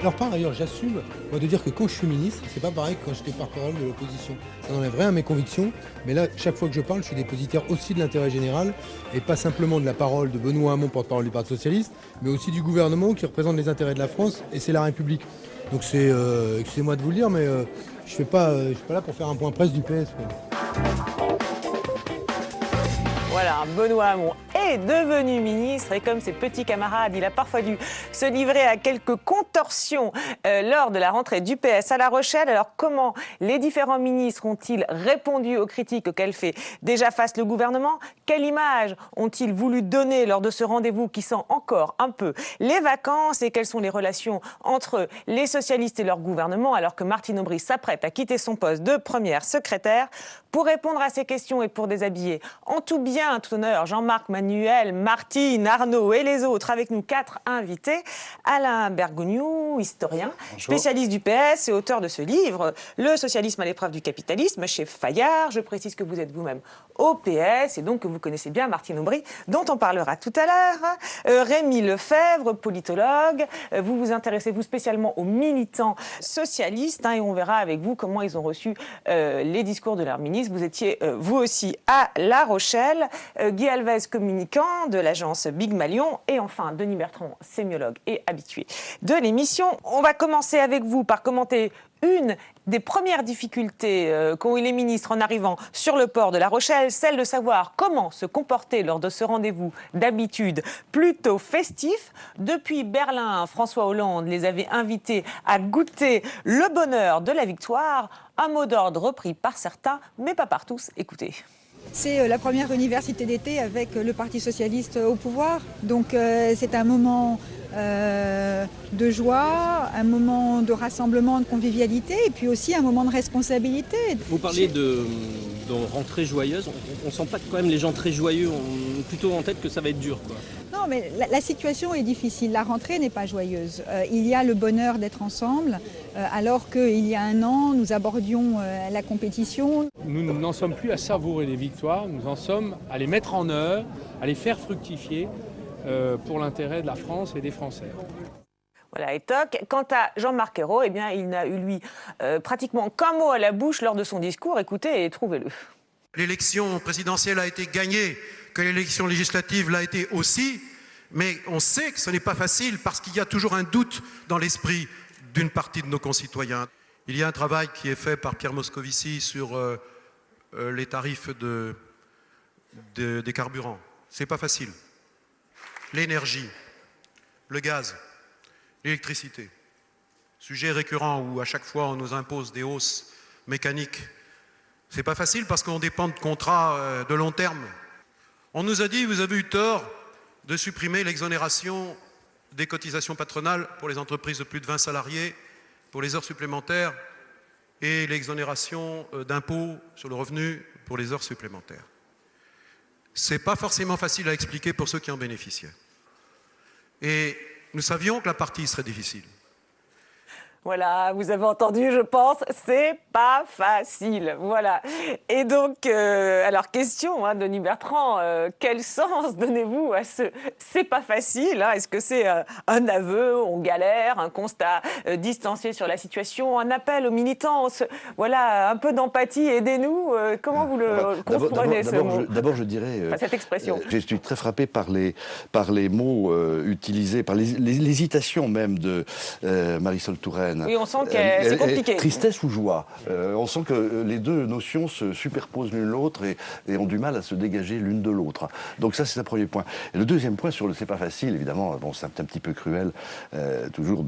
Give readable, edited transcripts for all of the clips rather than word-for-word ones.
Alors par ailleurs, j'assume moi de dire que quand je suis ministre, c'est pas pareil que quand j'étais porte-parole de l'opposition. Ça n'enlève rien à mes convictions, mais là, chaque fois que je parle, je suis dépositaire aussi de l'intérêt général et pas simplement de la parole de Benoît Hamon, porte-parole du Parti socialiste, mais aussi du gouvernement qui représente les intérêts de la France et c'est la République. Donc c'est, excusez-moi de vous le dire, mais je suis pas là pour faire un point presse du PS, quoi. Voilà, Benoît Hamon est devenu ministre et comme ses petits camarades, il a parfois dû se livrer à quelques contorsions lors de la rentrée du PS à La Rochelle. Alors comment les différents ministres ont-ils répondu aux critiques auxquelles fait déjà face le gouvernement? Quelle image ont-ils voulu donner lors de ce rendez-vous qui sent encore un peu les vacances? Et quelles sont les relations entre les socialistes et leur gouvernement alors que Martine Aubry s'apprête à quitter son poste de première secrétaire? Pour répondre à ces questions et pour déshabiller en tout bien, tout honneur, Jean-Marc, Manuel, Martine, Arnaud et les autres, avec nous 4 invités. Alain Bergogneau, historien, bonjour, spécialiste du PS et auteur de ce livre, Le socialisme à l'épreuve du capitalisme, chez Fayard. Je précise que vous êtes vous-même au PS et donc que vous connaissez bien Martine Aubry, dont on parlera tout à l'heure. Rémi Lefebvre, politologue. Vous vous intéressez, vous, spécialement aux militants socialistes et on verra avec vous comment ils ont reçu les discours de leur ministre. Vous étiez, vous aussi, à La Rochelle. Guy Alves, communicant de l'agence Big Malion. Et enfin, Denis Bertrand, sémiologue et habitué de l'émission. On va commencer avec vous par commenter une des premières difficultés qu'ont eu les ministres en arrivant sur le port de La Rochelle, celle de savoir comment se comporter lors de ce rendez-vous d'habitude plutôt festif. Depuis Berlin, François Hollande les avait invités à goûter le bonheur de la victoire. Un mot d'ordre repris par certains, mais pas par tous. Écoutez. C'est la première université d'été avec le Parti socialiste au pouvoir. Donc c'est un moment de joie, un moment de rassemblement, de convivialité et puis aussi un moment de responsabilité. Vous parlez de rentrée joyeuse. On sent pas quand même les gens très joyeux. On a plutôt en tête que ça va être dur, quoi. Non, mais la situation est difficile. La rentrée n'est pas joyeuse. Il y a le bonheur d'être ensemble, alors qu'il y a un an, nous abordions la compétition. Nous n'en sommes plus à savourer les victoires, nous en sommes à les mettre en œuvre, à les faire fructifier pour l'intérêt de la France et des Français. Voilà, et toc. Quant à Jean-Marc Ayrault, eh bien, il n'a eu, lui, pratiquement qu'un mot à la bouche lors de son discours. Écoutez et trouvez-le. L'élection présidentielle a été gagnée, que l'élection législative l'a été aussi, mais on sait que ce n'est pas facile parce qu'il y a toujours un doute dans l'esprit d'une partie de nos concitoyens. Il y a un travail qui est fait par Pierre Moscovici sur les tarifs des carburants. C'est pas facile. L'énergie, le gaz, l'électricité. Sujet récurrent où à chaque fois on nous impose des hausses mécaniques. C'est pas facile parce qu'on dépend de contrats de long terme. On nous a dit, vous avez eu tort de supprimer l'exonération des cotisations patronales pour les entreprises de plus de 20 salariés, pour les heures supplémentaires et l'exonération d'impôts sur le revenu pour les heures supplémentaires. C'est pas forcément facile à expliquer pour ceux qui en bénéficiaient. Et nous savions que la partie serait difficile. Voilà, vous avez entendu, je pense, c'est pas facile. Voilà. Et donc, alors question, Denis Bertrand, quel sens donnez-vous à ce c'est pas facile Est-ce que c'est un aveu, on galère, un constat distancié sur la situation, un appel aux militants, voilà, un peu d'empathie, aidez-nous. Comment vous le comprenez ce mot? D'abord, je dirais cette expression. Je suis très frappé par les mots utilisés, par l'hésitation même de Marisol Touraine. Oui, on sent que c'est compliqué. Tristesse ou joie. On sent que les deux notions se superposent l'une l'autre et ont du mal à se dégager l'une de l'autre. Donc ça, c'est un premier point. Et le deuxième point sur le c'est pas facile, évidemment, bon, c'est un petit peu cruel, toujours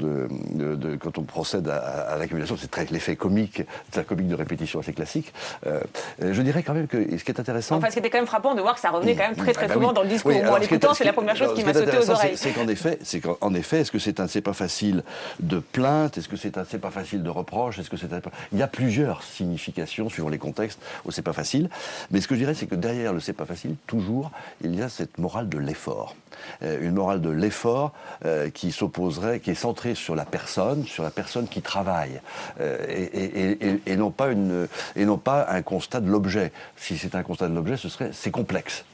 quand on procède à l'accumulation, c'est très l'effet comique, c'est un comique de répétition assez classique. Je dirais quand même que ce qui est intéressant... Enfin, c'était quand même frappant de voir que ça revenait quand même très souvent dans le discours. Moi, en l'écoutant, c'est la première chose qui m'a sauté aux oreilles. C'est qu'en effet, est-ce que c'est un c'est pas facile de plainte? Est-ce que c'est un c'est pas facile de reproche? Est-ce que c'est il y a plusieurs significations suivant les contextes où c'est pas facile. Mais ce que je dirais, c'est que derrière le c'est pas facile, toujours, il y a cette morale de l'effort. une morale de l'effort qui s'opposerait, qui est centrée sur la personne qui travaille, et non pas un constat de l'objet. Si c'est un constat de l'objet, c'est complexe.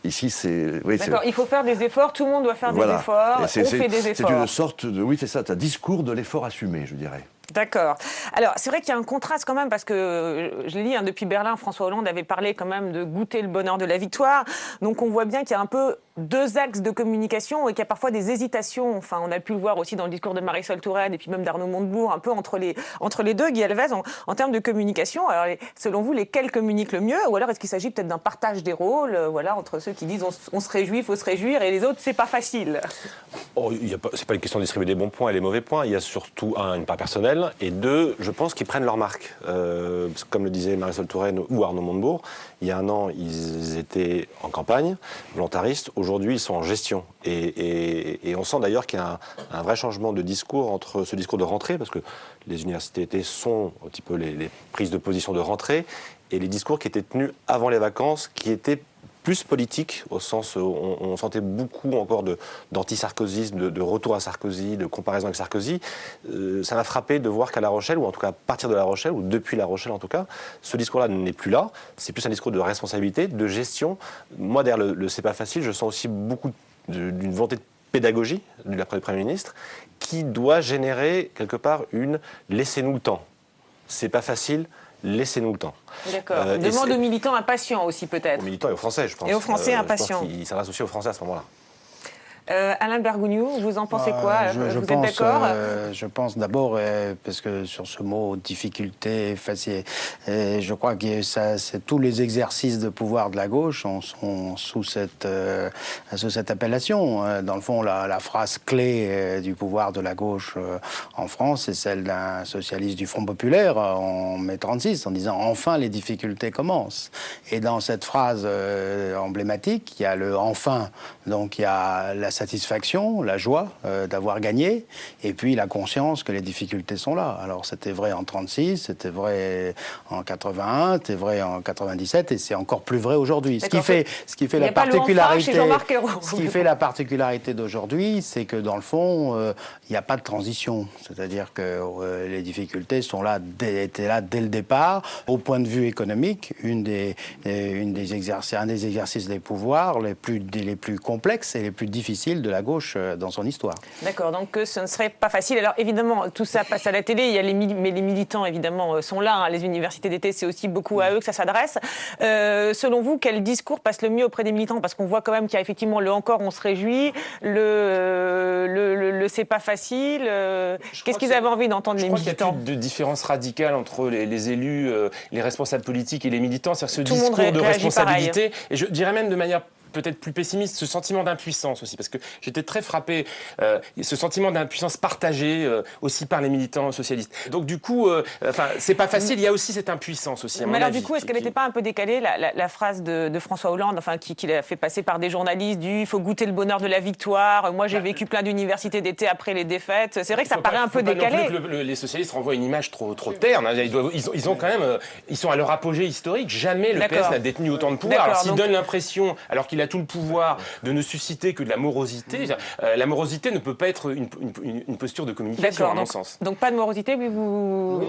Ici, c'est... Oui, d'accord, il faut faire des efforts, tout le monde doit faire des efforts, on fait des efforts. C'est une sorte de... Oui, c'est ça, un discours de l'effort assumé, je dirais. D'accord. Alors, c'est vrai qu'il y a un contraste quand même, parce que, je l'ai dit, depuis Berlin, François Hollande avait parlé quand même de goûter le bonheur de la victoire. Donc, on voit bien qu'il y a un peu deux axes de communication et qu'il y a parfois des hésitations. Enfin, on a pu le voir aussi dans le discours de Marisol Touraine et puis même d'Arnaud Montebourg, un peu entre les deux, Guy Alves, en termes de communication. Alors, selon vous, lesquels communiquent le mieux? Ou alors, est-ce qu'il s'agit peut-être d'un partage des rôles, voilà, entre ceux qui disent on se réjouit, il faut se réjouir, et les autres, c'est pas facile? C'est pas une question de distribuer des bons points et les mauvais points. Il y a surtout, une part personnelle, et deux, je pense qu'ils prennent leur marque. Comme le disait Marisol Touraine ou Arnaud Montebourg, il y a un an, ils étaient en campagne, volontaristes. Aujourd'hui, ils sont en gestion. Et on sent d'ailleurs qu'il y a un vrai changement de discours entre ce discours de rentrée, parce que les universités d'été sont un petit peu les prises de position de rentrée, et les discours qui étaient tenus avant les vacances, qui étaient plus politique, au sens où on sentait beaucoup encore d'anti-sarkozysme, de retour à Sarkozy, de comparaison avec Sarkozy. Ça m'a frappé de voir qu'à La Rochelle, ou en tout cas à partir de La Rochelle, ou depuis La Rochelle en tout cas, ce discours-là n'est plus là. C'est plus un discours de responsabilité, de gestion. Moi, derrière le c'est pas facile, je sens aussi beaucoup d'une volonté de pédagogie de la part du Premier ministre, qui doit générer quelque part une « laissez-nous le temps ». C'est pas facile. Laissez-nous le temps. D'accord. Demande aux militants impatients aussi, peut-être. Aux militants et aux Français, je pense. Et aux Français impatients. Il s'adresse aussi aux Français à ce moment-là. Alain Bergogneau, vous en pensez quoi? Vous êtes d'accord? Je pense d'abord, parce que sur ce mot difficulté, facile, je crois que tous les exercices de pouvoir de la gauche sont sous cette appellation. Dans le fond, la phrase clé du pouvoir de la gauche en France, c'est celle d'un socialiste du Front populaire en mai 36, en disant « enfin les difficultés commencent ». Et dans cette phrase emblématique, il y a le « enfin », donc il y a la satisfaction, la joie d'avoir gagné, et puis la conscience que les difficultés sont là. Alors c'était vrai en 36, c'était vrai en 81, c'était vrai en 97, et c'est encore plus vrai aujourd'hui. Ce qui fait la particularité d'aujourd'hui, c'est que dans le fond, il n'y a pas de transition. C'est-à-dire que les difficultés sont là, étaient là dès le départ. Au point de vue économique, un des exercices des pouvoirs les plus complexes et les plus difficiles de la gauche dans son histoire. D'accord, donc ce ne serait pas facile. Alors évidemment, tout ça passe à la télé, mais les militants évidemment sont là, les universités d'été, c'est aussi beaucoup à eux que ça s'adresse. Selon vous, quel discours passe le mieux auprès des militants? Parce qu'on voit quand même qu'il y a effectivement le « encore on se réjouit », le c'est pas facile. Qu'est-ce qu'ils avaient envie d'entendre les militants? Je crois qu'il y a plus de différence radicale entre les élus, les responsables politiques et les militants, c'est-à-dire ce discours de responsabilité, et je dirais même de manière peut-être plus pessimiste, ce sentiment d'impuissance aussi, parce que j'étais très frappé, ce sentiment d'impuissance partagé aussi par les militants socialistes. Donc du coup, c'est pas facile, il y a aussi cette impuissance aussi, à mon avis. Mais alors du coup, est-ce qu'elle n'était pas un peu décalée, la phrase de François Hollande, qui l'a fait passer par des journalistes, il faut goûter le bonheur de la victoire, moi j'ai vécu plein d'universités d'été après les défaites, c'est vrai que ça paraît un peu décalé. Les socialistes renvoient une image trop terne, ils ont quand même, ils sont à leur apogée historique, jamais le PS n'a détenu autant de pouvoir. Alors s'ils donnent l'impression, alors qu'il a tout le pouvoir de ne susciter que de la morosité. La morosité ne peut pas être une posture de communication, à mon sens. Donc pas de morosité, mais vous...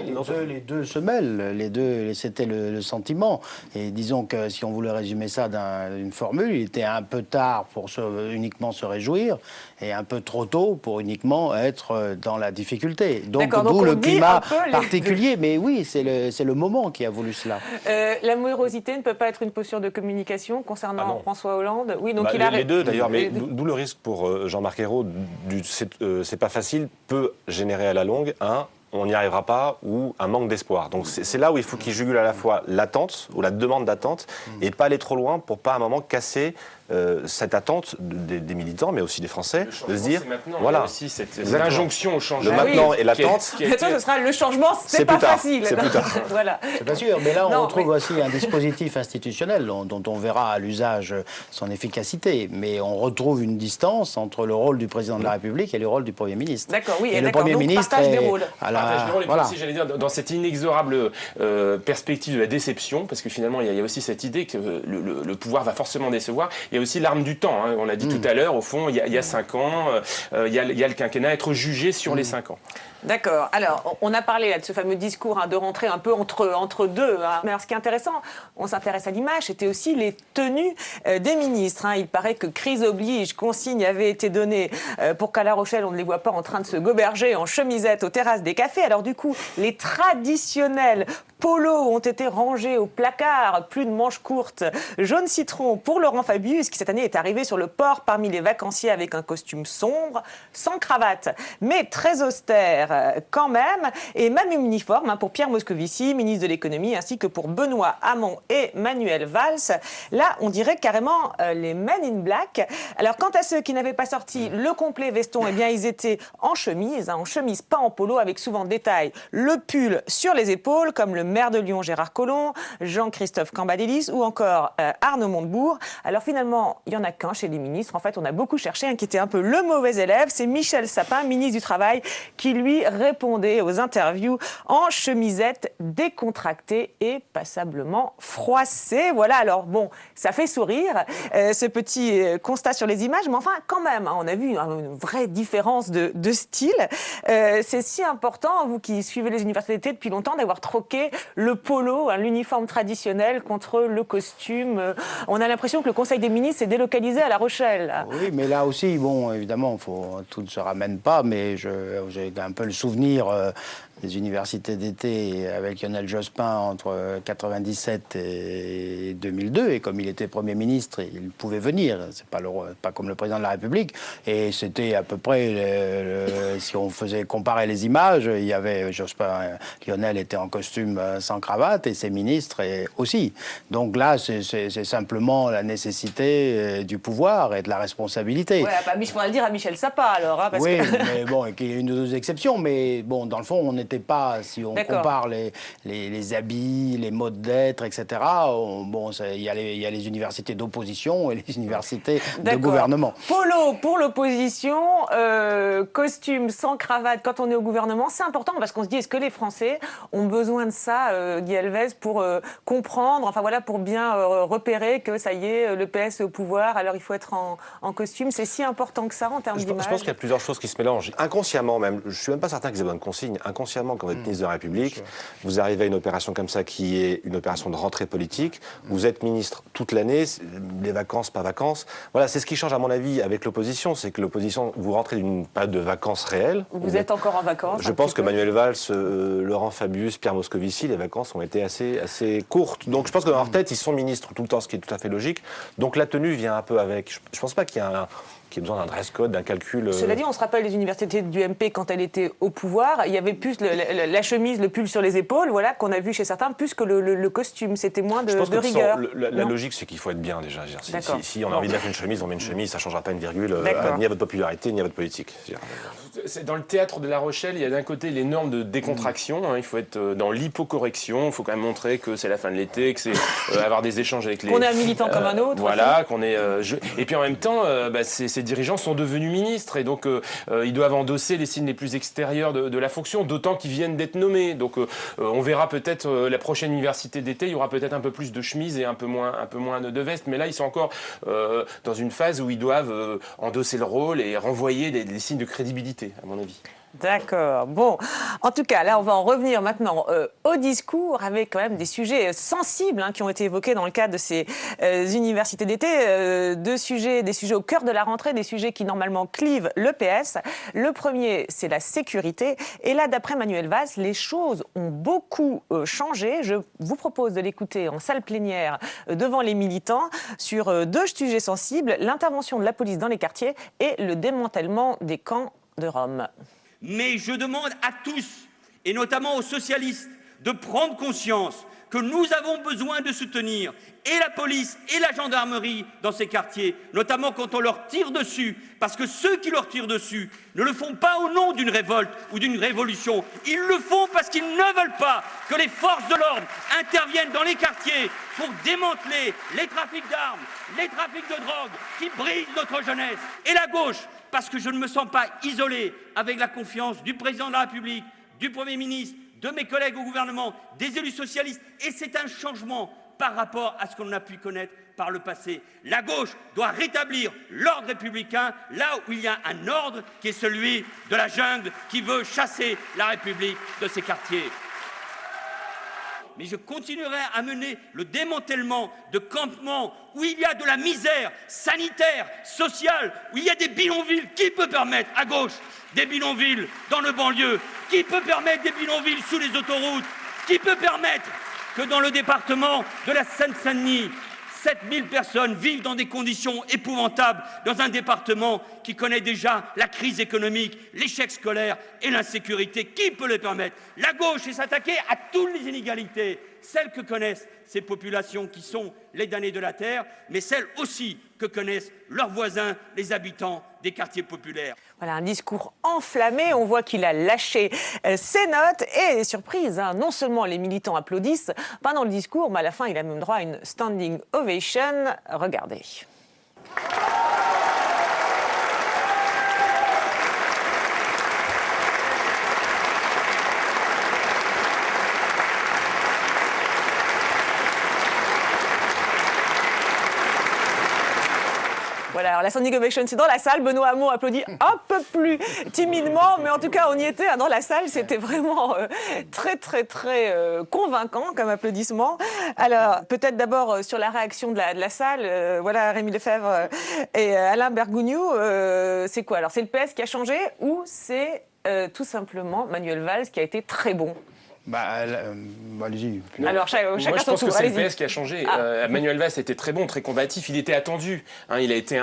Les deux se mêlent, c'était le sentiment. Et disons que si on voulait résumer ça d'une formule, il était un peu tard pour uniquement se réjouir et un peu trop tôt pour uniquement être dans la difficulté. Donc d'où le climat particulier. Mais oui, c'est le moment qui a voulu cela. La morosité ne peut pas être une posture de communication concernant François Hollande. Oui, donc les deux d'ailleurs, mais d'où le risque pour Jean-Marc Ayrault c'est pas facile peut générer à la longue on n'y arrivera pas ou un manque d'espoir. Donc c'est là où il faut qu'il jugule à la fois l'attente ou la demande d'attente et pas aller trop loin pour pas à un moment casser cette attente des militants, mais aussi des Français, de se dire, voilà, aussi cette injonction au changement. Le maintenant et l'attente. Bientôt, ce sera le changement, c'est pas facile. C'est plus tard. Voilà. C'est pas sûr, mais là, on retrouve aussi un dispositif institutionnel dont on verra à l'usage son efficacité. Mais on retrouve une distance entre le rôle du président de la République et le rôle du Premier ministre. D'accord, oui, et le Premier ministre partage des rôles. Partage des rôles, et puis aussi, j'allais dire, dans cette inexorable perspective de la déception, parce que finalement, il y a aussi cette idée que le pouvoir va forcément décevoir. il y a aussi l'arme du temps. On l'a dit tout à l'heure, au fond, il y a 5 ans, il y a le quinquennat, être jugé sur les 5 ans. D'accord. Alors, on a parlé là de ce fameux discours de rentrer un peu entre deux. Mais alors, ce qui est intéressant, on s'intéresse à l'image, c'était aussi les tenues des ministres. Il paraît que crise oblige, consigne avait été donnée pour qu'à La Rochelle, on ne les voit pas en train de se goberger en chemisette aux terrasses des cafés. Alors du coup, les traditionnels polos ont été rangés au placard, plus de manches courtes, jaune citron pour Laurent Fabius, qui cette année est arrivé sur le port parmi les vacanciers avec un costume sombre, sans cravate, mais très austère quand même, et même uniforme pour Pierre Moscovici, ministre de l'économie, ainsi que pour Benoît Hamon et Manuel Valls. Là, on dirait carrément les Men in Black. Alors, quant à ceux qui n'avaient pas sorti le complet veston, eh bien, ils étaient en chemise, pas en polo, avec souvent détail le pull sur les épaules, comme le maire de Lyon, Gérard Collomb, Jean-Christophe Cambadélis ou encore Arnaud Montebourg. Alors, finalement, il n'y en a qu'un chez les ministres. En fait, on a beaucoup cherché, qui était un peu le mauvais élève. C'est Michel Sapin, ministre du Travail, qui, lui, répondait aux interviews en chemisette décontractée et passablement froissée. Voilà, alors bon, ça fait sourire, ce petit constat sur les images, mais enfin, quand même, on a vu une vraie différence de style. C'est si important, vous qui suivez les universités d'été depuis longtemps, d'avoir troqué le polo, l'uniforme traditionnel, contre le costume. On a l'impression que le Conseil des ministres s'est délocalisé à La Rochelle. Oui, mais là aussi, bon, évidemment, tout ne se ramène pas, mais j'ai un peu le souvenir des universités d'été avec Lionel Jospin entre 1997 et 2002, et comme il était Premier ministre, il pouvait venir. C'est pas comme le président de la République, et c'était à peu près, si on faisait comparer les images, il y avait Jospin, Lionel était en costume sans cravate, et ses ministres aussi. Donc là, c'est simplement la nécessité du pouvoir et de la responsabilité. Ouais, il faudra le dire à Michel Sapin alors. Parce oui, que... mais bon, il y a une ou deux exceptions, mais bon, dans le fond, on n'était pas, si on compare les habits, les modes d'être, etc., il y a les universités d'opposition et les universités de gouvernement. Polo pour l'opposition, costume sans cravate quand on est au gouvernement, c'est important parce qu'on se dit, est-ce que les Français ont besoin de ça, Guy Elvez, pour comprendre, pour bien repérer que ça y est, le PS est au pouvoir, alors il faut être en costume. C'est si important que ça en termes d'image. Je pense qu'il y a plusieurs choses qui se mélangent. Inconsciemment même, je ne suis même pas certain qu'ils aient bonne consigne. Inconsciemment, quand vous êtes ministre de la République, vous arrivez à une opération comme ça qui est une opération de rentrée politique. Vous êtes ministre toute l'année, les vacances, pas vacances. Voilà, c'est ce qui change à mon avis avec l'opposition. C'est que l'opposition, vous rentrez d'une période de vacances réelles. Vous êtes encore en vacances. Je pense que Manuel Valls, Laurent Fabius, Pierre Moscovici, les vacances ont été assez courtes. Donc je pense que dans leur tête, ils sont ministres tout le temps, ce qui est tout à fait logique. Donc la tenue vient un peu avec. Je ne pense pas qu'il y a besoin d'un dress code, d'un calcul. Cela dit, on se rappelle des universités du MP quand elle était au pouvoir. Il y avait plus la chemise, le pull sur les épaules, voilà, qu'on a vu chez certains, plus que le costume. C'était moins de rigueur. La logique, c'est qu'il faut être bien déjà. Si on a envie de mettre une chemise, on met une chemise, ça ne changera pas une virgule, ni à votre popularité, ni à votre politique. C'est dans le théâtre de La Rochelle, il y a d'un côté les normes de décontraction. Il faut être dans l'hypocorrection. Il faut quand même montrer que c'est la fin de l'été, que c'est avoir des échanges avec les. Qu'on est un militant comme un autre. Voilà, qu'on est. Et puis en même temps, ces dirigeants sont devenus ministres et donc ils doivent endosser les signes les plus extérieurs de la fonction, d'autant qu'ils viennent d'être nommés. Donc on verra peut-être la prochaine université d'été, il y aura peut-être un peu plus de chemises et un peu moins de vestes. Mais là, ils sont encore dans une phase où ils doivent endosser le rôle et renvoyer des signes de crédibilité, à mon avis. D'accord. Bon, en tout cas, là, on va en revenir maintenant au discours avec quand même des sujets sensibles qui ont été évoqués dans le cadre de ces universités d'été. Des sujets au cœur de la rentrée, des sujets qui normalement clivent le PS. Le premier, c'est la sécurité. Et là, d'après Manuel Valls, les choses ont beaucoup changé. Je vous propose de l'écouter en salle plénière devant les militants sur deux sujets sensibles, l'intervention de la police dans les quartiers et le démantèlement des camps de Rome. Mais je demande à tous, et notamment aux socialistes, de prendre conscience que nous avons besoin de soutenir et la police et la gendarmerie dans ces quartiers, notamment quand on leur tire dessus, parce que ceux qui leur tirent dessus ne le font pas au nom d'une révolte ou d'une révolution, ils le font parce qu'ils ne veulent pas que les forces de l'ordre interviennent dans les quartiers pour démanteler les trafics d'armes, les trafics de drogue qui brisent notre jeunesse. Et la gauche, parce que je ne me sens pas isolé avec la confiance du président de la République, du Premier ministre, de mes collègues au gouvernement, des élus socialistes. Et c'est un changement par rapport à ce qu'on a pu connaître par le passé. La gauche doit rétablir l'ordre républicain là où il y a un ordre qui est celui de la jungle qui veut chasser la République de ses quartiers. Mais je continuerai à mener le démantèlement de campements où il y a de la misère sanitaire, sociale, où il y a des bidonvilles. Qui peut permettre à gauche des bidonvilles dans le banlieue? Qui peut permettre des bidonvilles sous les autoroutes? Qui peut permettre que dans le département de la Seine-Saint-Denis, 7000 personnes vivent dans des conditions épouvantables dans un département qui connaît déjà la crise économique, l'échec scolaire et l'insécurité? Qui peut le permettre? La gauche est s'attaquer à toutes les inégalités, celles que connaissent ces populations qui sont les damnés de la terre, mais celles aussi que connaissent leurs voisins, les habitants des quartiers populaires. Voilà, un discours enflammé, on voit qu'il a lâché ses notes et surprise, hein, non seulement les militants applaudissent pendant le discours, mais à la fin il a même droit à une standing ovation. Regardez. Voilà, alors la standing ovation, c'est dans la salle. Benoît Hamon applaudit un peu plus timidement, mais en tout cas, on y était, hein, dans la salle. C'était vraiment très convaincant comme applaudissement. Alors, peut-être d'abord sur la réaction de la salle. Voilà, Rémi Lefebvre et Alain Bergougnoux. C'est quoi? Alors, c'est le PS qui a changé ou c'est tout simplement Manuel Valls qui a été très bon? Allez-y. Alors, chacun Moi, je son pense tour. que c'est le Allez-y. PS qui a changé. Manuel Valls était très bon, très combatif. Il était attendu. Hein, il a été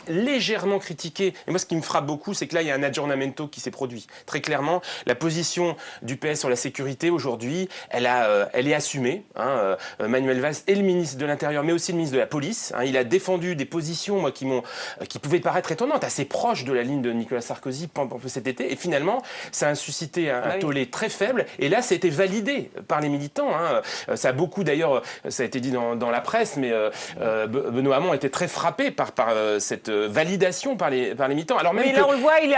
légèrement critiqué. Et moi, ce qui me frappe beaucoup, c'est que là, il y a un aggiornamento qui s'est produit. Très clairement, la position du PS sur la sécurité, aujourd'hui, elle est assumée. Hein. Manuel Valls est le ministre de l'Intérieur, mais aussi le ministre de la Police. Hein. Il a défendu des positions, moi, qui pouvaient paraître étonnantes, assez proches de la ligne de Nicolas Sarkozy pendant cet été. Et finalement, ça a suscité un tollé très faible. Et là, ça a été validé par les militants. Hein. Ça a beaucoup, d'ailleurs, ça a été dit dans la presse, mais Benoît Hamon était très frappé par cette validation par les militants. Alors même mais là, on le voit, il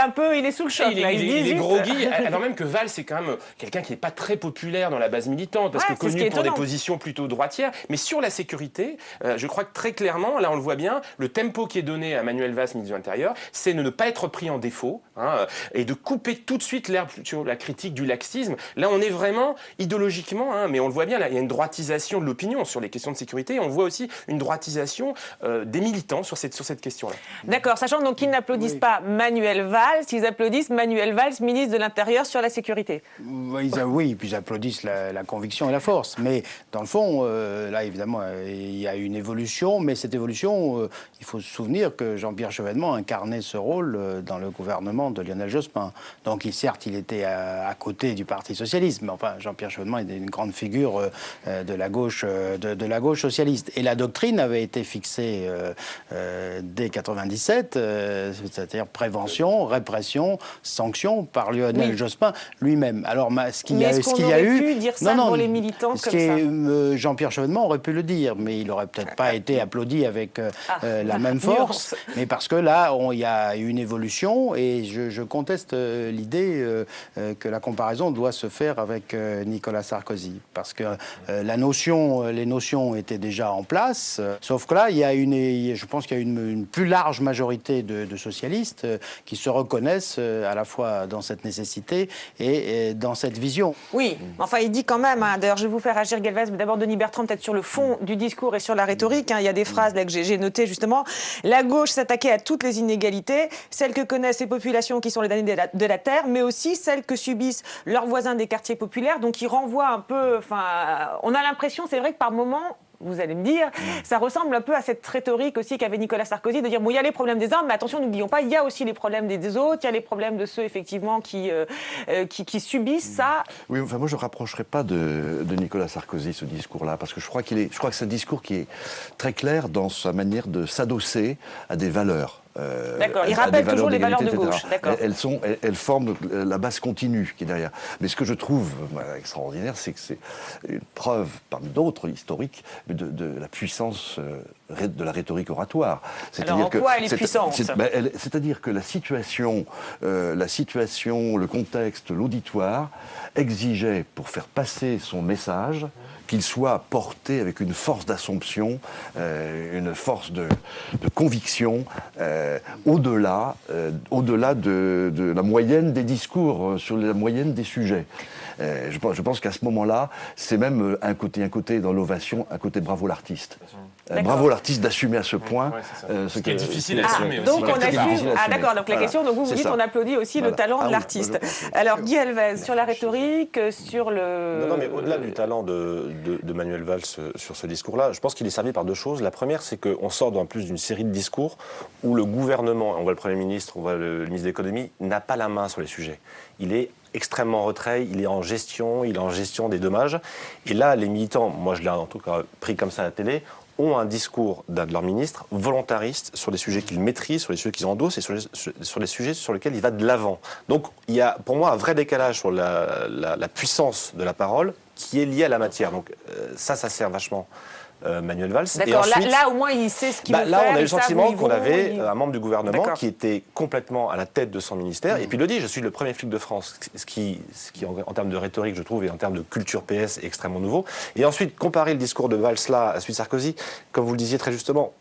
est sous le choc. Il est groggy, alors même que Valls, c'est quand même quelqu'un qui n'est pas très populaire dans la base militante, parce que connu pour des positions plutôt droitières. Mais sur la sécurité, je crois que très clairement, là on le voit bien, le tempo qui est donné à Manuel Valls, ministre de l'Intérieur, c'est de ne pas être pris en défaut, hein, et de couper tout de suite l'herbe sur la critique du laxisme. Là, on est vraiment idéologiquement, hein, mais on le voit bien, là, il y a une droitisation de l'opinion sur les questions de sécurité. On voit aussi une droitisation des militants sur cette question-là. D'accord, sachant donc qu'ils n'applaudissent pas Manuel Valls, ils applaudissent Manuel Valls, ministre de l'Intérieur, sur la sécurité. Oui, puis ils applaudissent la conviction et la force. Mais dans le fond, là, évidemment, il y a une évolution, mais cette évolution, il faut se souvenir que Jean-Pierre Chevènement incarnait ce rôle dans le gouvernement de Lionel Jospin. Donc, certes, il était à côté du Parti socialiste, mais enfin, Jean-Pierre Chevènement était une grande figure de la gauche socialiste. Et la doctrine avait été fixée dès 97, c'est-à-dire prévention, répression, sanction par Lionel Jospin lui-même. Alors, ce qu'il y a eu, pu dire ça pour les militants comme ça. Jean-Pierre Chevènement aurait pu le dire, mais il n'aurait peut-être pas été applaudi avec la même force. Mais parce que là, il y a une évolution, et je conteste l'idée que la comparaison doit se faire avec Nicolas Sarkozy, parce que les notions étaient déjà en place. Sauf que là, je pense qu'il y a une plus large majorité de socialistes qui se reconnaissent à la fois dans cette nécessité et dans cette vision. Oui, enfin il dit quand même, hein, d'ailleurs je vais vous faire agir Galvez, mais d'abord Denis Bertrand peut-être sur le fond du discours et sur la rhétorique, hein. Il y a des phrases là que j'ai notées justement. La gauche s'attaquait à toutes les inégalités, celles que connaissent les populations qui sont les damnés de la terre, mais aussi celles que subissent leurs voisins des quartiers populaires, donc il renvoie un peu, on a l'impression, c'est vrai que par moments, vous allez me dire, ça ressemble un peu à cette rhétorique aussi qu'avait Nicolas Sarkozy, de dire, bon, il y a les problèmes des uns, mais attention, n'oublions pas, il y a aussi les problèmes des autres, il y a les problèmes de ceux, effectivement, qui subissent ça. Oui, enfin, moi, je ne rapprocherai pas de Nicolas Sarkozy, ce discours-là, parce que je crois que c'est un discours qui est très clair dans sa manière de s'adosser à des valeurs. D'accord, il rappelle toujours les valeurs de gauche. Elles forment la base continue qui est derrière. Mais ce que je trouve extraordinaire, c'est que c'est une preuve, parmi d'autres historiques, de la puissance de la rhétorique oratoire. Alors en quoi elle est puissante ? C'est-à-dire que la situation, le contexte, l'auditoire exigeait, pour faire passer son message, qu'il soit porté avec une force d'assomption, une force de conviction, au-delà de la moyenne des discours, sur la moyenne des sujets. Je pense qu'à ce moment-là, c'est même un côté dans l'ovation, un côté bravo l'artiste. Bravo l'artiste d'assumer à ce point. Ce qui est difficile à assumer aussi. Donc on assume. Ah d'accord, donc la question, donc vous dites on applaudit aussi le talent de l'artiste. Alors Guy Elvez, sur la rhétorique, sur le... Non, mais au-delà du talent de Manuel Valls sur ce discours-là, je pense qu'il est servi par deux choses. La première, c'est qu'on sort en plus d'une série de discours où le gouvernement, on voit le Premier ministre, on voit le ministre de l'économie, n'a pas la main sur les sujets. Il est extrêmement en retrait, il est en gestion des dommages. Et là, les militants, moi je l'ai en tout cas pris comme ça à la télé, ont un discours d'un de leurs ministres volontariste sur les sujets qu'ils maîtrisent, sur les sujets qu'ils endossent et sur les sujets sur lesquels il va de l'avant. Donc il y a pour moi un vrai décalage sur la puissance de la parole qui est liée à la matière. Donc ça sert vachement Manuel Valls. D'accord, là au moins il sait ce qu'il veut faire. Là on a eu le sentiment qu'on avait un membre du gouvernement qui était complètement à la tête de son ministère. Et puis il le dit, je suis le premier flic de France, ce qui en termes de rhétorique je trouve et en termes de culture PS est extrêmement nouveau. Et ensuite comparer le discours de Valls là à celui de Sarkozy, comme vous le disiez très justement,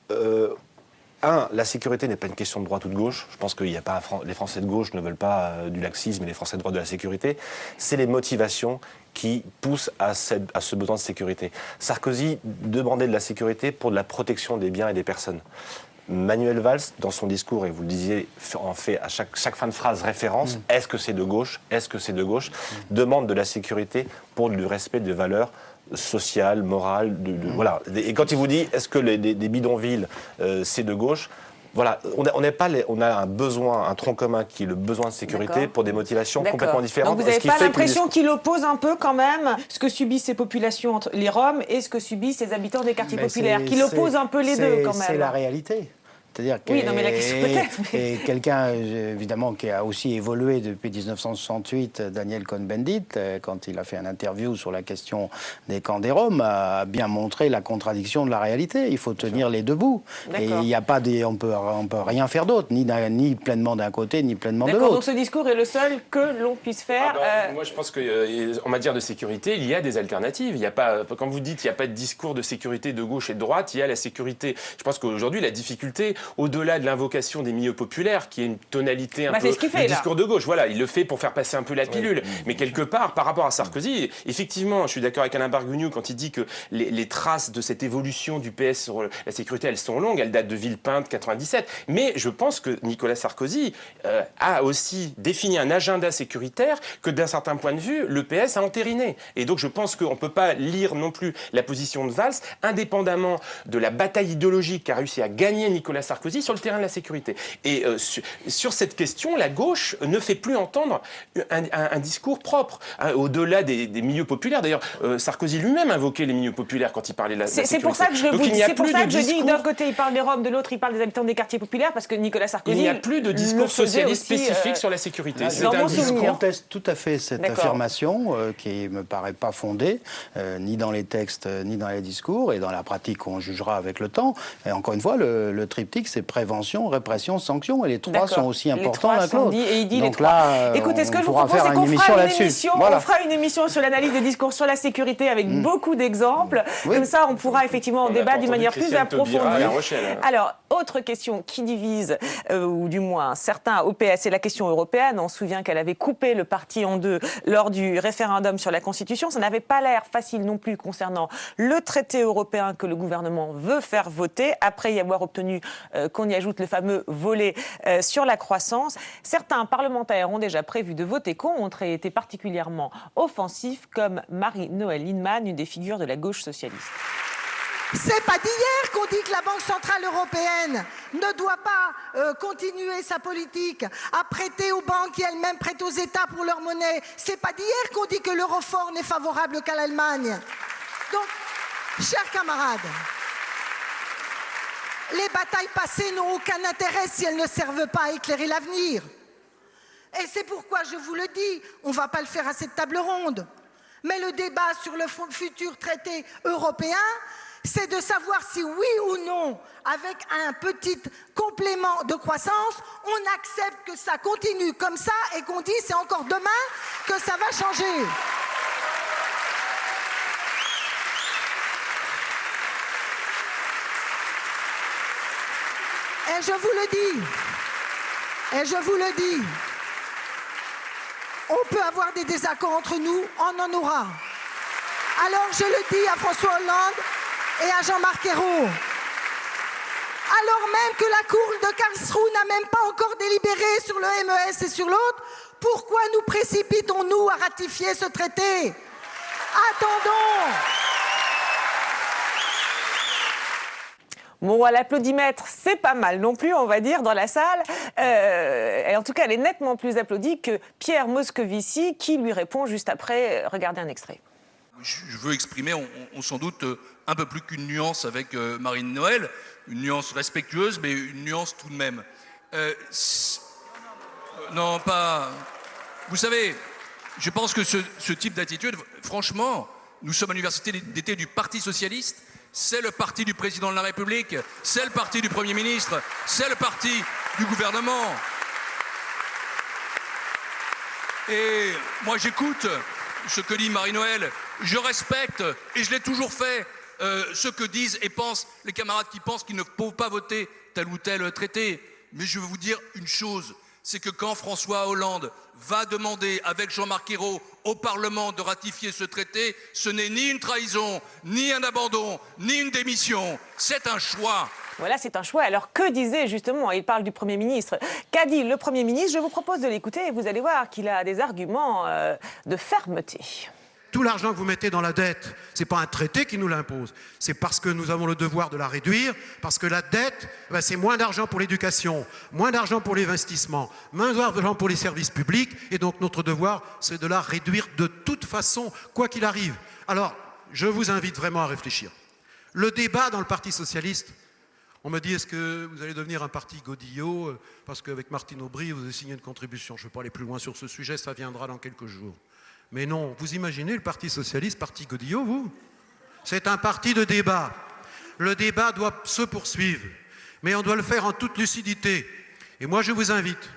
la sécurité n'est pas une question de droite ou de gauche. Je pense que les Français de gauche ne veulent pas du laxisme et les Français de droite de la sécurité. C'est les motivations qui poussent à ce besoin de sécurité. Sarkozy demandait de la sécurité pour de la protection des biens et des personnes. Manuel Valls, dans son discours, et vous le disiez, en fait à chaque fin de phrase référence, est-ce que c'est de gauche ? Est-ce que c'est de gauche ? Demande de la sécurité pour du respect des valeurs sociales, morales, voilà. Et quand il vous dit, est-ce que des bidonvilles, c'est de gauche ? Voilà, on a un besoin, un tronc commun qui est le besoin de sécurité pour des motivations complètement différentes. Donc vous n'avez pas l'impression qu'il oppose un peu quand même ce que subissent ces populations, les Roms, et ce que subissent les habitants des quartiers populaires, qu'il oppose un peu les deux quand même. C'est la réalité. C'est-à-dire que oui, non, mais la question peut-être. Et quelqu'un, évidemment, qui a aussi évolué depuis 1968, Daniel Cohn-Bendit, quand il a fait une interview sur la question des camps des Roms, a bien montré la contradiction de la réalité. Il faut tenir les deux bouts. Et il n'y a pas on peut rien faire d'autre, ni pleinement d'un côté, ni pleinement de l'autre. Donc ce discours est le seul que l'on puisse faire. Moi, je pense qu'en matière de sécurité, il y a des alternatives. Il y a pas, quand vous dites qu'il n'y a pas de discours de sécurité de gauche et de droite, il y a la sécurité. Je pense qu'aujourd'hui, la difficulté, au-delà de l'invocation des milieux populaires, qui est une tonalité un peu du discours de gauche. Voilà, il le fait pour faire passer un peu la pilule. Oui. Mais quelque part, par rapport à Sarkozy, effectivement, je suis d'accord avec Alain Bargugnou quand il dit que les traces de cette évolution du PS sur la sécurité, elles sont longues, elles datent de Villepinte, 97. Mais je pense que Nicolas Sarkozy a aussi défini un agenda sécuritaire que, d'un certain point de vue, le PS a entériné. Et donc, je pense qu'on ne peut pas lire non plus la position de Valls, indépendamment de la bataille idéologique qu'a réussi à gagner Nicolas Sarkozy sur le terrain de la sécurité. Et sur cette question, la gauche ne fait plus entendre un discours propre, au-delà des milieux populaires. D'ailleurs, Sarkozy lui-même invoquait les milieux populaires quand il parlait de la sécurité. C'est pour ça que je dis que d'un côté, il parle des Roms, de l'autre, il parle des habitants des quartiers populaires, parce que Nicolas Sarkozy... Il n'y a plus de discours socialiste spécifique sur la sécurité. Je conteste tout à fait cette affirmation qui ne me paraît pas fondée, ni dans les textes, ni dans les discours, et dans la pratique, on jugera avec le temps. Et encore une fois, le triptyque, c'est prévention, répression, sanction, et les trois sont aussi importants l'un que l'autre. Et il dit donc là, écoutez, ce que je vous propose, c'est qu'on fera une émission sur l'analyse des discours sur la sécurité avec beaucoup d'exemples. Comme ça, on pourra effectivement débattre d'une manière plus approfondie. Alors, autre question qui divise, ou du moins certains au PS, c'est la question européenne. On se souvient qu'elle avait coupé le parti en deux lors du référendum sur la Constitution. Ça n'avait pas l'air facile non plus concernant le traité européen que le gouvernement veut faire voter, après y avoir obtenu qu'on y ajoute le fameux volet sur la croissance. Certains parlementaires ont déjà prévu de voter contre et étaient particulièrement offensifs, comme Marie-Noëlle Lienemann, une des figures de la gauche socialiste. C'est pas d'hier qu'on dit que la Banque Centrale Européenne ne doit pas continuer sa politique à prêter aux banques qui elles-mêmes prêtent aux États pour leur monnaie. C'est pas d'hier qu'on dit que l'euro fort n'est favorable qu'à l'Allemagne. Donc, chers camarades, les batailles passées n'ont aucun intérêt si elles ne servent pas à éclairer l'avenir. Et c'est pourquoi je vous le dis, on ne va pas le faire à cette table ronde. Mais le débat sur le futur traité européen, c'est de savoir si oui ou non, avec un petit complément de croissance, on accepte que ça continue comme ça et qu'on dit c'est encore demain que ça va changer. Et je vous le dis, on peut avoir des désaccords entre nous, on en aura. Alors je le dis à François Hollande et à Jean-Marc Ayrault. Alors même que la Cour de Karlsruhe n'a même pas encore délibéré sur le MES et sur l'autre, pourquoi nous précipitons-nous à ratifier ce traité? Attendons. Bon, à l'applaudimètre, c'est pas mal non plus, on va dire, dans la salle. Et en tout cas, elle est nettement plus applaudie que Pierre Moscovici, qui lui répond juste après. Regardez un extrait. Je veux exprimer, sans doute, un peu plus qu'une nuance avec Marine Noël, une nuance respectueuse, mais une nuance tout de même. Non, pas... Vous savez, je pense que ce type d'attitude, franchement, nous sommes à l'université d'été du Parti Socialiste, c'est le parti du président de la République, c'est le parti du Premier ministre, c'est le parti du gouvernement. Et moi j'écoute ce que dit Marie-Noël, je respecte, et je l'ai toujours fait, ce que disent et pensent les camarades qui pensent qu'ils ne peuvent pas voter tel ou tel traité. Mais je veux vous dire une chose, c'est que quand François Hollande va demander avec Jean-Marc Ayrault au Parlement de ratifier ce traité, ce n'est ni une trahison, ni un abandon, ni une démission, c'est un choix. Voilà, c'est un choix. Alors que disait justement, il parle du Premier ministre, qu'a dit le Premier ministre? Je vous propose de l'écouter et vous allez voir qu'il a des arguments de fermeté. Tout l'argent que vous mettez dans la dette, ce n'est pas un traité qui nous l'impose, c'est parce que nous avons le devoir de la réduire, parce que la dette, c'est moins d'argent pour l'éducation, moins d'argent pour l'investissement, moins d'argent pour les services publics, et donc notre devoir, c'est de la réduire de toute façon, quoi qu'il arrive. Alors, je vous invite vraiment à réfléchir. Le débat dans le Parti Socialiste, on me dit, est-ce que vous allez devenir un parti Godillot, parce qu'avec Martine Aubry, vous avez signé une contribution. Je ne vais pas aller plus loin sur ce sujet, ça viendra dans quelques jours. Mais non, vous imaginez le Parti Socialiste, parti Godillot, vous? C'est un parti de débat. Le débat doit se poursuivre, mais on doit le faire en toute lucidité. Et moi, je vous invite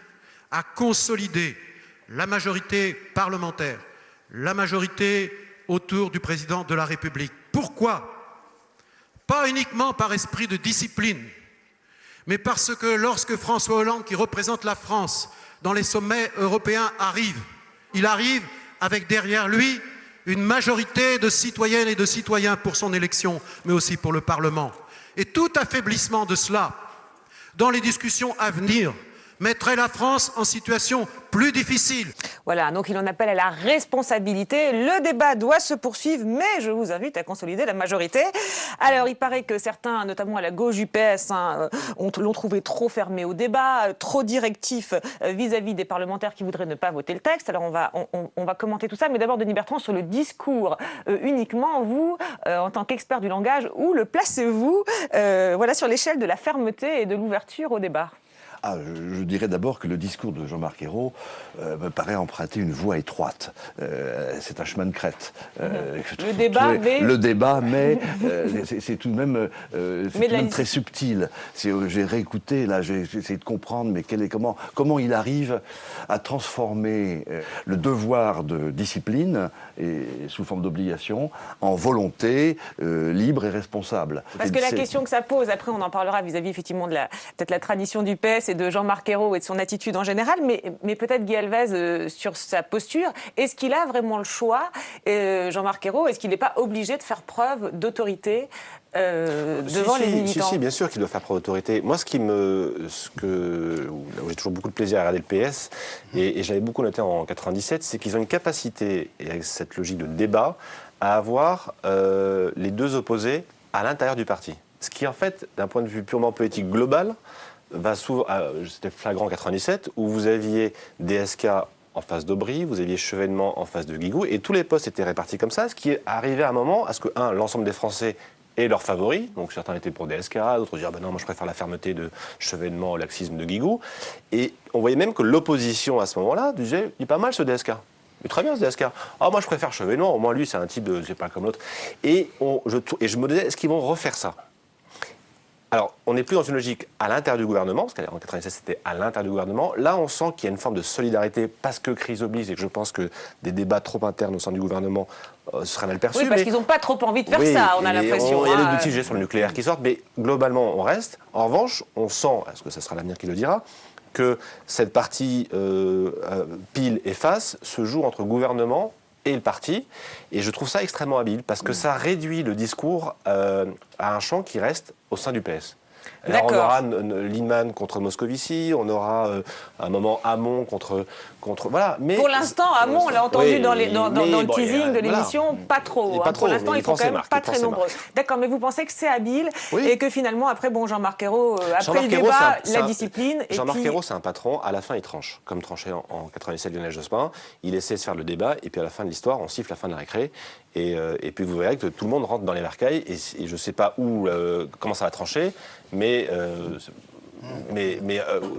à consolider la majorité parlementaire, la majorité autour du président de la République. Pourquoi? Pas uniquement par esprit de discipline, mais parce que lorsque François Hollande, qui représente la France dans les sommets européens, arrive, il arrive avec derrière lui une majorité de citoyennes et de citoyens pour son élection, mais aussi pour le Parlement. Et tout affaiblissement de cela, dans les discussions à venir, mettrait la France en situation plus difficile. Voilà, donc il en appelle à la responsabilité. Le débat doit se poursuivre, mais je vous invite à consolider la majorité. Alors, il paraît que certains, notamment à la gauche du PS, l'ont trouvé trop fermé au débat, trop directif vis-à-vis des parlementaires qui voudraient ne pas voter le texte. Alors, on va commenter tout ça, mais d'abord, Denis Bertrand, sur le discours uniquement, vous, en tant qu'expert du langage, où le placez-vous voilà, sur l'échelle de la fermeté et de l'ouverture au débat? Je dirais d'abord que le discours de Jean-Marc Ayrault me paraît emprunter une voie étroite. C'est un chemin de crête. Le débat, mais c'est tout de même, très subtil. J'ai réécouté, là, j'ai essayé de comprendre, mais comment il arrive à transformer le devoir de discipline, et sous forme d'obligation, en volonté libre et responsable. Parce que la question que ça pose, après on en parlera vis-à-vis effectivement de peut-être la tradition du PS et de Jean-Marc Ayrault et de son attitude en général, mais peut-être Guy Alvez sur sa posture. Est-ce qu'il a vraiment le choix, Jean-Marc Ayrault? Est-ce qu'il n'est pas obligé de faire preuve d'autorité devant les militants? Si, bien sûr qu'il doit faire preuve d'autorité. Moi, où j'ai toujours beaucoup de plaisir à regarder le PS, et j'avais beaucoup noté en 97, c'est qu'ils ont une capacité, et avec cette logique de débat, à avoir les deux opposés à l'intérieur du parti. Ce qui, en fait, d'un point de vue purement politique global, va souvent, c'était flagrant en 97, où vous aviez DSK en face d'Aubry, vous aviez Chevènement en face de Guigou, et tous les postes étaient répartis comme ça, ce qui est arrivé à un moment à ce que, l'ensemble des Français aient leurs favoris, donc certains étaient pour DSK, d'autres disaient, non, moi je préfère la fermeté de Chevènement au laxisme de Guigou, et on voyait même que l'opposition à ce moment-là disait, il est pas mal ce DSK. Mais très bien ce DSK. Moi je préfère Chevènement, au moins lui c'est un type de, c'est pas comme l'autre. Et je me disais, est-ce qu'ils vont refaire ça? Alors, on n'est plus dans une logique à l'intérieur du gouvernement, parce qu'en 1996, c'était à l'intérieur du gouvernement. Là, on sent qu'il y a une forme de solidarité, parce que crise oblige, et que je pense que des débats trop internes au sein du gouvernement seraient mal perçus. Oui, parce qu'ils n'ont pas trop envie de faire ça, on a l'impression. Il y a des sujets sur le nucléaire qui sortent, mais globalement, on reste. En revanche, on sent, est-ce que ce sera l'avenir qui le dira, que cette partie pile et face se joue entre gouvernement et le parti. Et je trouve ça extrêmement habile, parce que ça réduit le discours à un champ qui reste au sein du PS. Alors, on aura Lindemann contre Moscovici, on aura un moment Hamon contre voilà. Mais pour l'instant, Hamon, on l'a entendu dans le teasing de l'émission, pas trop. Pour l'instant, ils sont quand même pas très nombreux. D'accord, mais vous pensez que c'est habile et que finalement, après, Jean-Marc Ayrault, après le débat, la discipline. Jean-Marc Ayrault, c'est un patron. À la fin, il tranche, comme tranchait en 97 Lionel Jospin. Il essaie de faire le débat et puis à la fin de l'histoire, on siffle la fin de la récré. Et puis vous verrez que tout le monde rentre dans les bercailles et je ne sais pas comment ça va trancher, mais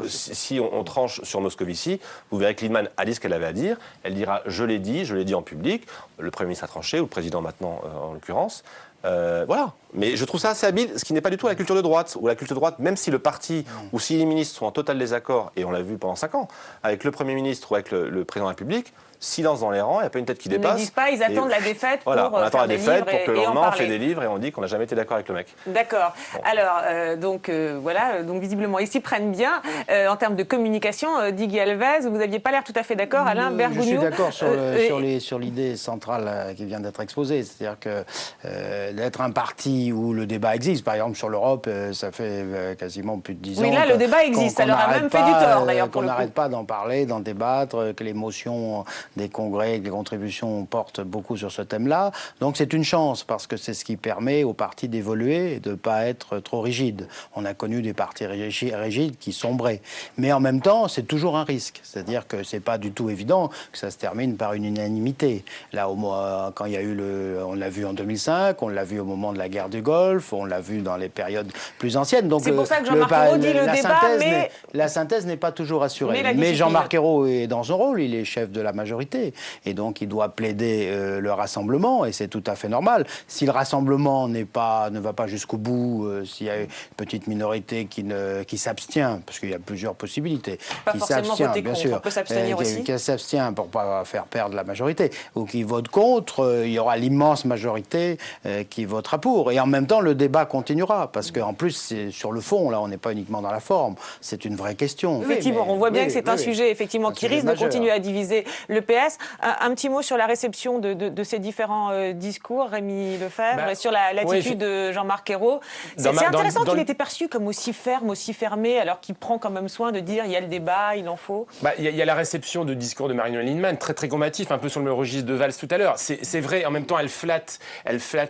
si on tranche sur Moscovici, vous verrez que Lindemann a dit ce qu'elle avait à dire. Elle dira « je l'ai dit en public ». Le Premier ministre a tranché, ou le Président maintenant en l'occurrence. Voilà. Mais je trouve ça assez habile, ce qui n'est pas du tout la culture de droite. Ou la culture de droite, même si le parti ou si les ministres sont en total désaccord, et on l'a vu pendant 5 ans, avec le Premier ministre ou avec le Président de la République, silence dans les rangs, il n'y a pas une tête qui dépasse. Ils ne disent pas, ils attendent la défaite pour on attend la défaite pour que le lendemain on fait des livres livres et on dit qu'on n'a jamais été d'accord avec le mec. D'accord. Bon. Alors, donc visiblement, ils s'y prennent bien. En termes de communication, Didier Alves, vous n'aviez pas l'air tout à fait d'accord, Alain Bergogneau. Je suis d'accord sur l'idée centrale qui vient d'être exposée. C'est-à-dire que d'être un parti où le débat existe, par exemple sur l'Europe, ça fait quasiment plus de 10 ans. Oui, là, le débat existe. Ça leur a même fait du tort, d'ailleurs, pour le coup. Qu'on n'arrête pas d'en parler, d'en débattre, que l'émotion des congrès, des contributions portent beaucoup sur ce thème-là. Donc c'est une chance, parce que c'est ce qui permet aux partis d'évoluer et de ne pas être trop rigides. On a connu des partis rigides qui sombraient. Mais en même temps, c'est toujours un risque. C'est-à-dire que c'est pas du tout évident que ça se termine par une unanimité. Là, quand il y a eu on l'a vu en 2005, on l'a vu au moment de la guerre du Golfe, on l'a vu dans les périodes plus anciennes. Donc c'est pour ça que Jean-Marc Ayrault dit le débat, mais... La synthèse n'est pas toujours assurée. Mais Jean-Marc Ayrault est dans son rôle, il est chef de la majorité. Et donc, il doit plaider le rassemblement, et c'est tout à fait normal. Si le rassemblement ne va pas jusqu'au bout, s'il y a une petite minorité qui s'abstient, parce qu'il y a plusieurs possibilités, qui s'abstient, bien sûr, on peut s'abstenir aussi. Qui s'abstient pour ne pas faire perdre la majorité, ou qui vote contre, il y aura l'immense majorité qui votera pour. Et en même temps, le débat continuera, parce qu'en plus, c'est sur le fond, là, on n'est pas uniquement dans la forme, c'est une vraie question. Effectivement, on voit bien que c'est un sujet effectivement qui risque de continuer à diviser le PS. Un petit mot sur la réception de ces différents discours, Rémi Lefebvre, et sur l'attitude de Jean-Marc Ayrault. C'est intéressant qu'il ait été perçu comme aussi ferme, aussi fermé, alors qu'il prend quand même soin de dire il y a le débat, il en faut. Il y a la réception de discours de Marie-Noëlle Lindemann, très très combatif, un peu sur le registre de Valls tout à l'heure. C'est vrai, en même temps, elle flatte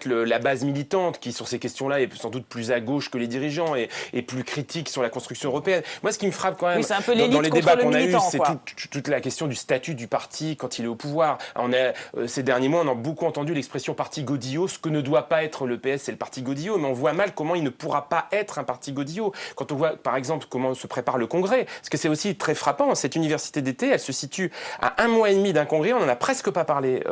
la base militante qui, sur ces questions-là, est sans doute plus à gauche que les dirigeants et plus critique sur la construction européenne. Moi, ce qui me frappe quand même dans les débats qu'on a eus, c'est toute la question du statut du parti quand il est au pouvoir. Ces derniers mois, on a beaucoup entendu l'expression parti godillot, ce que ne doit pas être le PS, c'est le parti godillot, mais on voit mal comment il ne pourra pas être un parti godillot. Quand on voit, par exemple, comment se prépare le congrès, parce que c'est aussi très frappant, cette université d'été, elle se situe à 1 mois et demi d'un congrès, on n'en a presque pas parlé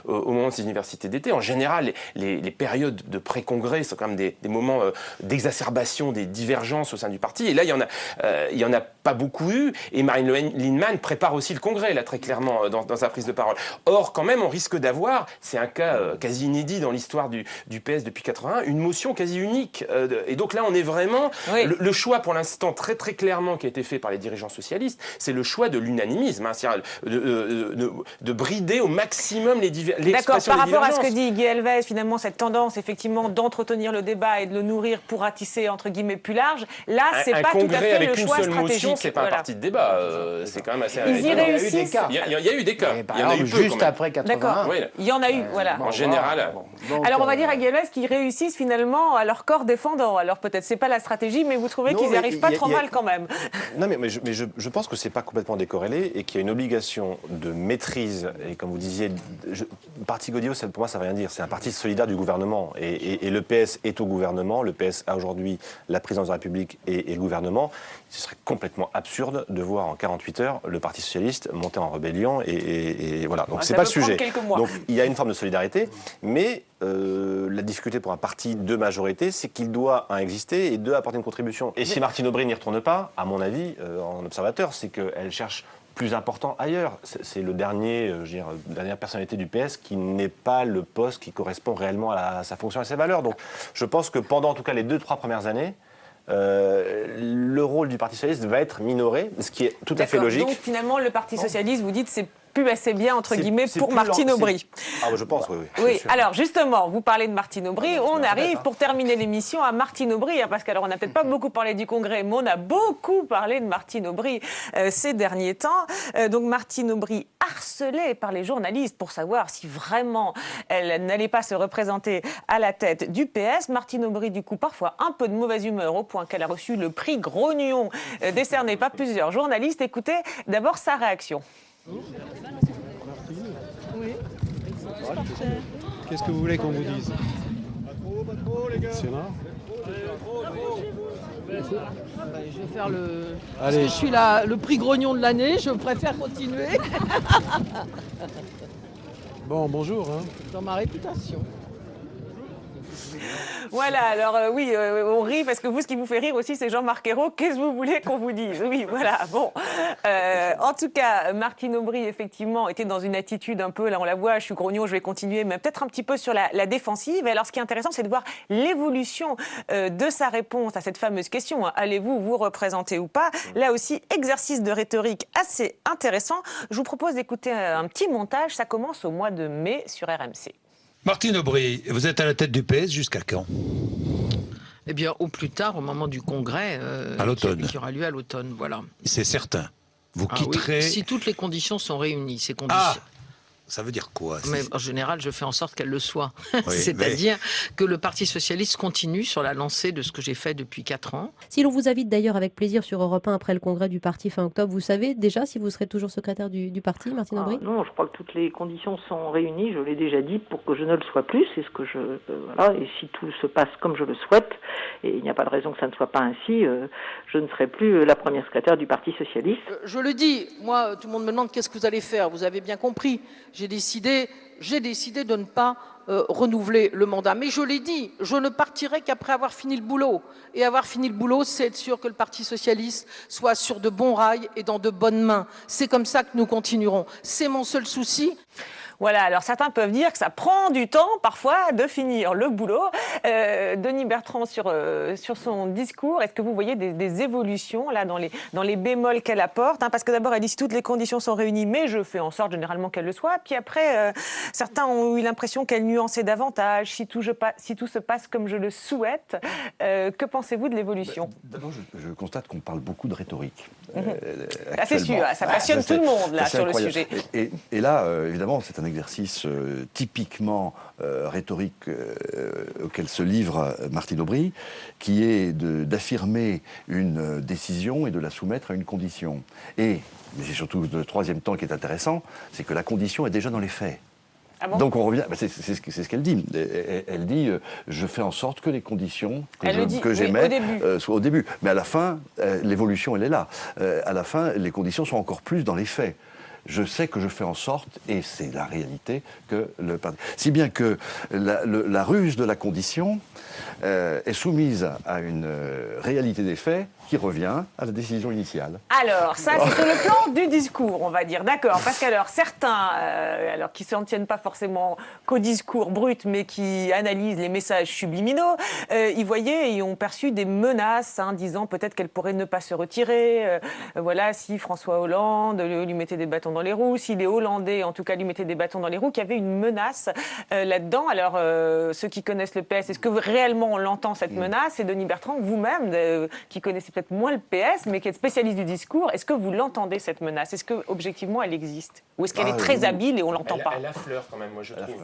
au moment de ces universités d'été. En général, les périodes de pré-congrès sont quand même des moments d'exacerbation des divergences au sein du parti, et là, il y en a pas beaucoup eu, et Marie-Noëlle Lindemann prépare aussi le congrès, là, très clairement, dans sa prise de parole. Or, quand même, on risque d'avoir, c'est un cas quasi inédit dans l'histoire du PS depuis 81, une motion quasi unique. Et donc là, on est vraiment... Oui. Le choix, pour l'instant, très très clairement, qui a été fait par les dirigeants socialistes, c'est le choix de l'unanimisme, c'est-à-dire de brider au maximum l'expression des divergences. D'accord, par rapport à ce que dit Guy Elvez, finalement, cette tendance, effectivement, d'entretenir le débat et de le nourrir pour ratisser, entre guillemets, plus large, là, c'est pas tout à fait le choix stratégique. C'est pas un parti de débat, c'est quand même assez... Ils y réussissent. Il y a eu des cas. Il y en a eu peu, juste après 81. D'accord, il y en a eu, voilà. En général. Donc, alors on va dire à Guy qu'ils réussissent finalement à leur corps défendant. Alors peut-être c'est pas la stratégie, mais vous trouvez qu'ils n'y arrivent pas trop mal quand même. Non, mais je pense que c'est pas complètement décorrélé et qu'il y a une obligation de maîtrise. Et comme vous disiez, parti godillot, pour moi ça ne veut rien dire. C'est un parti solidaire du gouvernement. Et le PS est au gouvernement. Le PS a aujourd'hui la présidence de la République et le gouvernement. Ce serait complètement complètement absurde de voir en 48 heures le Parti socialiste monter en rébellion et voilà. Donc c'est pas le sujet. Donc il y a une forme de solidarité, mais la difficulté pour un parti de majorité, c'est qu'il doit, un, exister et deux, apporter une contribution. Et si Martine Aubry n'y retourne pas, à mon avis, en observateur, c'est qu'elle cherche plus important ailleurs. C'est le dernier, dernière personnalité du PS qui n'est pas le poste qui correspond réellement à sa fonction et ses valeurs. Donc je pense que pendant en tout cas les 2-3 premières années, le rôle du Parti socialiste va être minoré, ce qui est tout à fait logique. Donc finalement, le Parti socialiste, vous dites, c'est plus assez bien, entre guillemets, pour Martine Aubry. Ah, je pense, oui. Oui, alors justement, vous parlez de Martine Aubry, on arrive pour terminer l'émission à Martine Aubry, parce qu'alors on n'a peut-être pas beaucoup parlé du Congrès, mais on a beaucoup parlé de Martine Aubry ces derniers temps. Donc Martine Aubry harcelée par les journalistes pour savoir si vraiment elle n'allait pas se représenter à la tête du PS. Martine Aubry, du coup, parfois un peu de mauvaise humeur, au point qu'elle a reçu le prix Grognon décerné par plusieurs journalistes. Écoutez d'abord sa réaction. Oui. Qu'est-ce que vous voulez qu'on vous dise? C'est là. Je vais faire le... Parce que je suis le prix Grognon de l'année, je préfère continuer. Bon, bonjour. Dans ma réputation. Voilà, alors oui, on rit parce que vous, ce qui vous fait rire aussi, c'est Jean-Marc Ayrault. Qu'est-ce que vous voulez qu'on vous dise? Oui, voilà, bon. En tout cas, Martine Aubry, effectivement, était dans une attitude un peu, là on la voit, je suis grognon, je vais continuer, mais peut-être un petit peu sur la défensive. Et alors, ce qui est intéressant, c'est de voir l'évolution de sa réponse à cette fameuse question, hein, allez-vous vous représenter ou pas? Là aussi, exercice de rhétorique assez intéressant. Je vous propose d'écouter un petit montage, ça commence au mois de mai sur RMC. Martine Aubry, vous êtes à la tête du PS jusqu'à quand? Eh bien, au plus tard, au moment du congrès à l'automne. Qui aura lieu à l'automne, voilà. C'est certain. Vous quitterez... Oui, si toutes les conditions sont réunies, ces conditions... Ah, ça veut dire quoi? Mais en général, je fais en sorte qu'elles le soient. Oui, C'est-à-dire que le Parti socialiste continue sur la lancée de ce que j'ai fait depuis 4 ans. Si l'on vous invite d'ailleurs avec plaisir sur Europe 1 après le congrès du parti fin octobre, vous savez déjà si vous serez toujours secrétaire du parti, Martine Aubry? Non, je crois que toutes les conditions sont réunies, je l'ai déjà dit, pour que je ne le sois plus. C'est ce que voilà, et si tout se passe comme je le souhaite, et il n'y a pas de raison que ça ne soit pas ainsi, je ne serai plus la première secrétaire du Parti socialiste. Je le dis, moi, tout le monde me demande qu'est-ce que vous allez faire. Vous avez bien compris. J'ai décidé de ne pas renouveler le mandat. Mais je l'ai dit, je ne partirai qu'après avoir fini le boulot. Et avoir fini le boulot, c'est être sûr que le Parti socialiste soit sur de bons rails et dans de bonnes mains. C'est comme ça que nous continuerons. C'est mon seul souci. Voilà, alors certains peuvent dire que ça prend du temps parfois de finir le boulot. Denis Bertrand sur son discours, est-ce que vous voyez des évolutions là dans les bémols qu'elle apporte, hein, parce que d'abord elle dit si toutes les conditions sont réunies, mais je fais en sorte généralement qu'elle le soit. Puis après, certains ont eu l'impression qu'elle nuançait davantage, si tout se passe comme je le souhaite. Que pensez-vous de l'évolution? D'abord, je constate qu'on parle beaucoup de rhétorique. C'est sûr, ça passionne tout le monde là sur le sujet. Et là, évidemment, c'est un exercice typiquement rhétorique auquel se livre Martine Aubry, qui est d'affirmer une décision et de la soumettre à une condition. Mais c'est surtout le troisième temps qui est intéressant, c'est que la condition est déjà dans les faits. Ah bon? Donc on revient, c'est ce qu'elle dit. Elle dit, je fais en sorte que les conditions que j'émets soient au début. Mais à la fin, l'évolution, elle est là. À la fin, les conditions sont encore plus dans les faits. Je sais que je fais en sorte, et c'est la réalité, que le parti... Si bien que la ruse de la condition est soumise à une réalité des faits qui revient à la décision initiale. Alors, ça, c'est sur le plan du discours, on va dire. D'accord, parce qu'alors, certains, qui ne s'en tiennent pas forcément qu'au discours brut, mais qui analysent les messages subliminaux, y voyaient et ont perçu des menaces, disant peut-être qu'elle pourrait ne pas se retirer. Voilà, si François Hollande lui mettait des bâtons dans les roues, si les Hollandais, en tout cas, lui mettaient des bâtons dans les roues, qu'il y avait une menace là-dedans. Alors, ceux qui connaissent le PS, est-ce que réellement on l'entend, cette menace? Et Denis Bertrand, vous-même, qui connaissez peut-être moins le PS, mais qui êtes spécialiste du discours, est-ce que vous l'entendez, cette menace? Est-ce qu'objectivement, elle existe? Ou est-ce qu'elle est très habile et on ne l'entend pas? Elle affleure quand même, moi je trouve.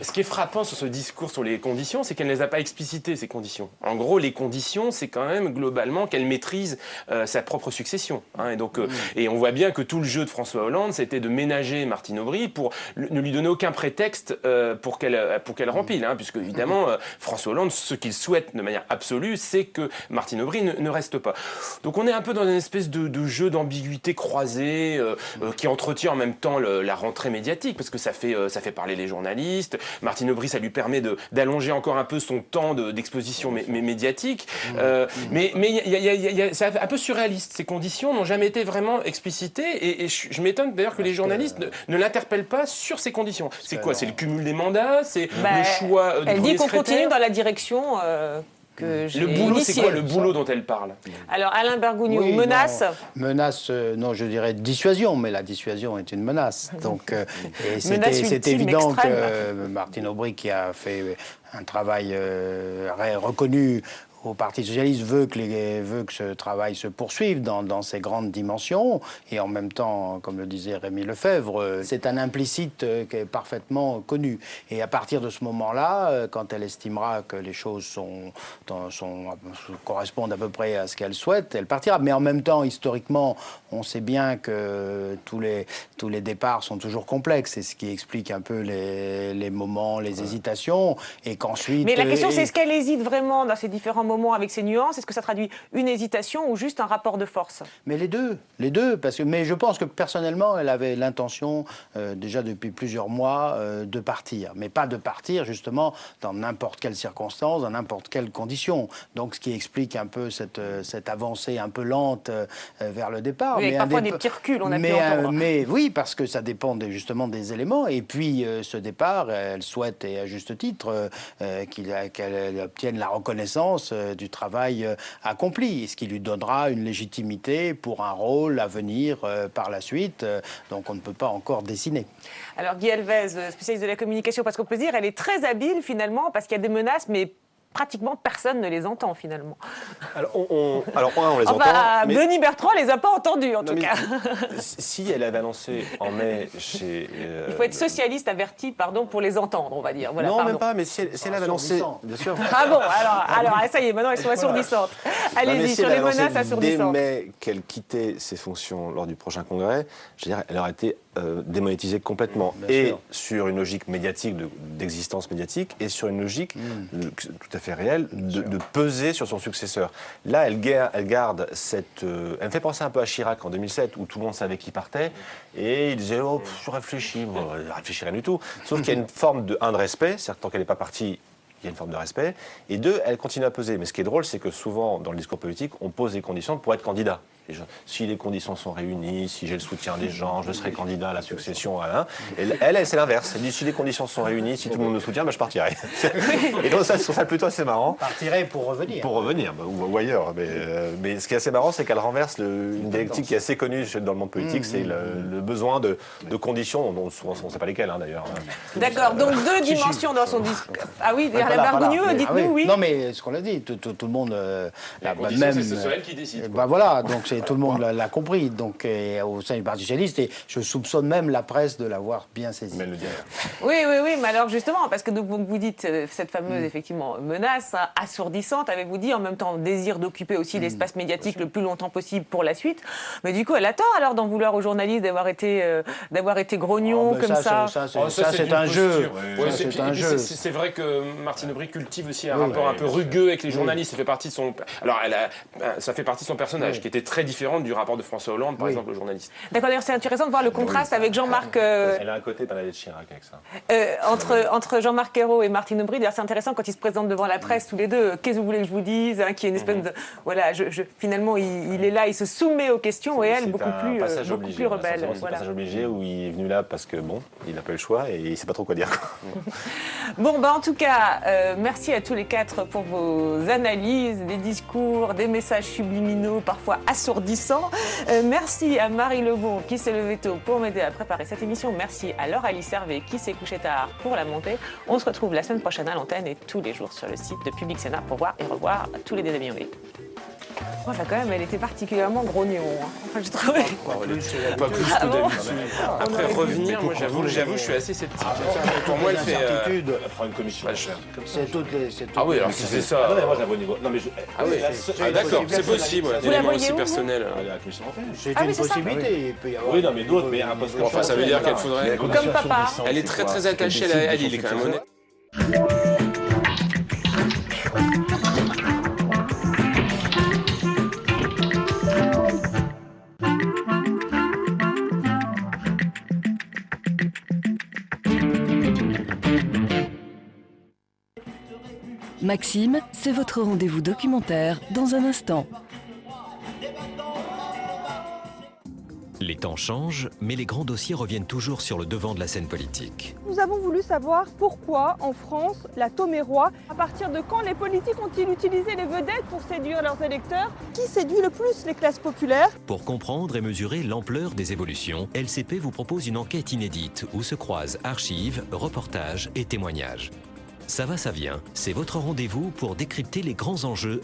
Ce qui est frappant sur ce discours sur les conditions, c'est qu'elle ne les a pas explicitées, ces conditions. En gros, les conditions, c'est quand même globalement qu'elle maîtrise sa propre succession. Et on voit bien que tout le jeu de François François Hollande, c'était de ménager Martine Aubry pour ne lui donner aucun prétexte pour qu'elle rempile, hein, puisque évidemment François Hollande, ce qu'il souhaite de manière absolue, c'est que Martine Aubry ne reste pas. Donc on est un peu dans une espèce de jeu d'ambiguïté croisée qui entretient en même temps la rentrée médiatique, parce que ça fait parler les journalistes. Martine Aubry, ça lui permet d'allonger encore un peu son temps d'exposition médiatique. Mais c'est un peu surréaliste. Ces conditions n'ont jamais été vraiment explicitées, et je m'étonne d'ailleurs que les journalistes ne l'interpellent pas sur ces conditions. C'est quoi? C'est le cumul des mandats? C'est le choix du Elle dit qu'on secrétaire continue dans la direction que j'ai Le boulot, initiée. c'est quoi le boulot dont elle parle? Alors Alain Bergogneau, Oui, menace? Non, menace, non, je dirais dissuasion, mais la dissuasion est une menace. Donc, et c'est évident que Martine Aubry, qui a fait un travail reconnu au Parti socialiste, veut que ce travail se poursuive dans ses grandes dimensions, et en même temps, comme le disait Rémi Lefebvre, c'est un implicite qui est parfaitement connu. Et à partir de ce moment-là, quand elle estimera que les choses correspondent à peu près à ce qu'elle souhaite, elle partira. Mais en même temps, historiquement, on sait bien que tous les départs sont toujours complexes, c'est ce qui explique un peu les moments, les hésitations, et qu'ensuite... Mais la question, c'est est-ce qu'elle hésite vraiment dans ces différents moments avec ces nuances? Est-ce que ça traduit une hésitation ou juste un rapport de force? Mais les deux, mais je pense que personnellement, elle avait l'intention, déjà depuis plusieurs mois, de partir. Mais pas de partir, justement, dans n'importe quelle circonstance, dans n'importe quelle condition. Donc, ce qui explique un peu cette avancée un peu lente vers le départ. Oui, avec parfois des petits reculs, on a pu entendre. Mais oui, parce que ça dépend justement des éléments. Et puis, ce départ, elle souhaite, et à juste titre, qu'elle obtienne la reconnaissance du travail accompli, ce qui lui donnera une légitimité pour un rôle à venir par la suite. Donc on ne peut pas encore dessiner. Alors Guy Elvez, spécialiste de la communication, parce qu'on peut dire elle est très habile finalement, parce qu'il y a des menaces, mais pratiquement personne ne les entend finalement. Alors, on les entend. Mais... Denis Bertrand les a pas entendus en tout cas. Si elle avait annoncé en mai chez... Il faut être socialiste averti, pardon, pour les entendre, on va dire. Voilà, non, pardon. même pas, mais si elle avait annoncé... Bien sûr. Ah bon, alors ça y est, maintenant elles sont assourdissantes. Allez-y, sur les menaces assourdissantes. Dès mai qu'elle quittait ses fonctions lors du prochain congrès, je veux dire, elle aurait été démonétisée complètement. Bien sûr. Sur une logique médiatique, d'existence médiatique, et sur une logique tout à fait réelle de peser sur son successeur. Là, elle garde cette... elle me fait penser un peu à Chirac en 2007, où tout le monde savait qui partait, et il disait « Oh, je réfléchis ». Bon, elle ne réfléchit rien du tout. Sauf qu'il y a une forme de respect, c'est-à-dire que tant qu'elle n'est pas partie, il y a une forme de respect. Et deux, elle continue à peser. Mais ce qui est drôle, c'est que souvent, dans le discours politique, on pose des conditions pour être candidat. Si les conditions sont réunies, si j'ai le soutien des gens, je serai candidat à la succession. Voilà. Elle c'est l'inverse. Elle dit si les conditions sont réunies, si tout le monde me soutient, je partirai. Et donc ça, je trouve ça plutôt assez marrant. Partirai pour revenir. Pour revenir, ou ailleurs. Mais ce qui est assez marrant, c'est qu'elle renverse une dialectique qui est assez connue dans le monde politique, c'est le besoin de conditions, dont souvent on ne sait pas lesquelles d'ailleurs. D'accord, donc deux dimensions dans son discours. Ah oui, Alain Bergogneau, dites-nous oui. Non mais ce qu'on a dit, tout le monde... même. C'est elle qui décide. Voilà, donc tout le monde l'a compris, donc au sein du Parti socialiste, et je soupçonne même la presse de l'avoir bien saisi. Oui, mais alors justement, parce que donc, vous dites cette fameuse effectivement menace assourdissante, avez-vous dit en même temps désir d'occuper aussi l'espace médiatique le plus longtemps possible pour la suite, mais du coup elle a tort alors d'en vouloir aux journalistes d'avoir été grognon comme ça. Ça c'est un jeu. C'est vrai que Martine Aubry cultive aussi un rapport un peu rugueux avec les journalistes. Ça fait partie de son. Alors ça fait partie de son personnage qui était très différente du rapport de François Hollande, par exemple, au journaliste. D'accord, d'ailleurs, c'est intéressant de voir le contraste avec Jean-Marc... Elle a un côté Bernadette Chirac avec ça. Entre Jean-Marc Ayrault et Martine Aubry, d'ailleurs, c'est intéressant quand ils se présentent devant la presse, tous les deux. Qu'est-ce que vous voulez que je vous dise, qui est une espèce de... Voilà, finalement, il est là, il se soumet aux questions, et elle, beaucoup plus rebelle. C'est un passage obligé où il est venu là parce que, bon, il n'a pas eu le choix et il ne sait pas trop quoi dire. Bon, en tout cas, merci à tous les quatre pour vos analyses, des discours, des messages subliminaux, parfois assourdissants. Merci à Marie Lebon qui s'est levée tôt pour m'aider à préparer cette émission. Merci à Laure-Alice Hervé qui s'est couchée tard pour la monter. On se retrouve la semaine prochaine à l'antenne et tous les jours sur le site de Public Sénat pour voir et revoir tous les déshabillés. Enfin, quand même, elle était particulièrement grognon. Hein. Enfin, je trouvais. Pas plus que d'habitude. Après, revenir, moi, j'avoue, je suis assez sceptique. Pour moi, elle fait. Elle prend une commission. C'est toutes les. Ah oui, alors si c'est ça. Non, mais moi, je la vois au niveau. Non, mais ah oui, d'accord, c'est possible. Vous la voyez aussi où, personnel. C'est une possibilité. Il peut y avoir. Oui, non, mais d'autres, mais un poste. Enfin, ça veut dire qu'elle faudrait. Comme papa. Elle est très très attachée à elle, il est quand même honnête. Maxime, c'est votre rendez-vous documentaire dans un instant. Les temps changent, mais les grands dossiers reviennent toujours sur le devant de la scène politique. Nous avons voulu savoir pourquoi, en France, la tome est roi. À partir de quand les politiques ont-ils utilisé les vedettes pour séduire leurs électeurs? Qui séduit le plus les classes populaires? Pour comprendre et mesurer l'ampleur des évolutions, LCP vous propose une enquête inédite où se croisent archives, reportages et témoignages. Ça va, ça vient, c'est votre rendez-vous pour décrypter les grands enjeux